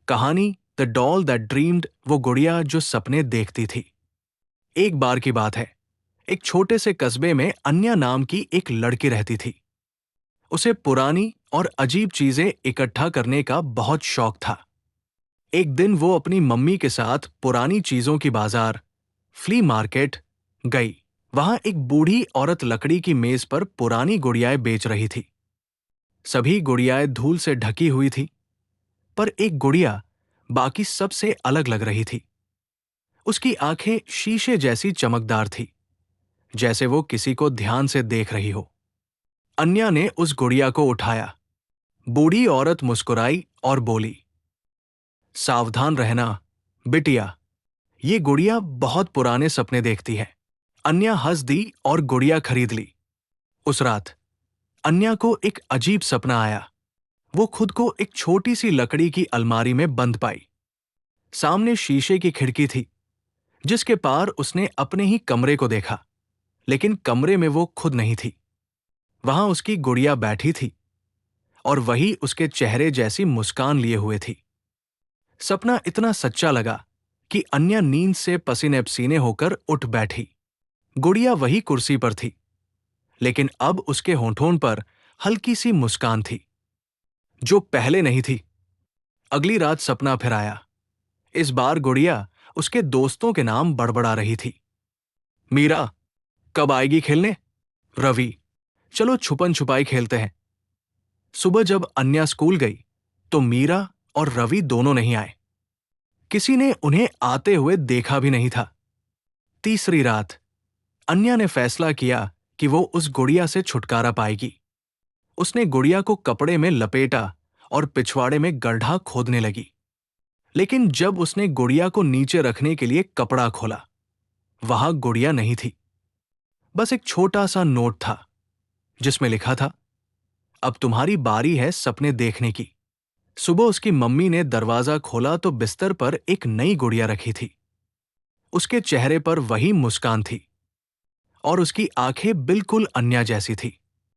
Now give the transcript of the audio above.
कहानी the doll that dreamed, वो गुड़िया जो सपने देखती थी। एक बार की बात है, एक छोटे से कस्बे में अन्या नाम की एक लड़की रहती थी। उसे पुरानी और अजीब चीजें इकट्ठा करने का बहुत शौक था। एक दिन वो अपनी मम्मी के साथ पुरानी चीजों की बाजार, फ्ली मार्केट गई। वहां एक बूढ़ी औरत लकड़ी की मेज पर पुरानी गुड़ियाएं बेच रही थी। सभी गुड़ियाएं धूल से ढकी हुई थी, पर एक गुड़िया बाकी सबसे अलग लग रही थी। उसकी आंखें शीशे जैसी चमकदार थी, जैसे वो किसी को ध्यान से देख रही हो। अन्या ने उस गुड़िया को उठाया। बूढ़ी औरत मुस्कुराई और बोली, सावधान रहना बिटिया, ये गुड़िया बहुत पुराने सपने देखती है। अन्या हंस दी और गुड़िया खरीद ली। उस रात अन्या को एक अजीब सपना आया। वो खुद को एक छोटी सी लकड़ी की अलमारी में बंद पाई। सामने शीशे की खिड़की थी, जिसके पार उसने अपने ही कमरे को देखा, लेकिन कमरे में वो खुद नहीं थी। वहां उसकी गुड़िया बैठी थी और वही उसके चेहरे जैसी मुस्कान लिए हुए थी। सपना इतना सच्चा लगा कि अन्या नींद से पसीने पसीने होकर उठ बैठी। गुड़िया वही कुर्सी पर थी, लेकिन अब उसके होंठों पर हल्की सी मुस्कान थी, जो पहले नहीं थी। अगली रात सपना फिर आया। इस बार गुड़िया उसके दोस्तों के नाम बड़बड़ा रही थी। मीरा, कब आएगी खेलने? रवि, चलो छुपन छुपाई खेलते हैं। सुबह जब अन्या स्कूल गई तो मीरा और रवि दोनों नहीं आए। किसी ने उन्हें आते हुए देखा भी नहीं था। तीसरी रात अन्या ने फैसला किया कि वो उस गुड़िया से छुटकारा पाएगी। उसने गुड़िया को कपड़े में लपेटा और पिछवाड़े में गड्ढा खोदने लगी। लेकिन जब उसने गुड़िया को नीचे रखने के लिए कपड़ा खोला, वहां गुड़िया नहीं थी। बस एक छोटा सा नोट था, जिसमें लिखा था, अब तुम्हारी बारी है सपने देखने की। सुबह उसकी मम्मी ने दरवाजा खोला तो बिस्तर पर एक नई गुड़िया रखी थी। उसके चेहरे पर वही मुस्कान थी और उसकी आंखें बिल्कुल अन्या जैसी थी।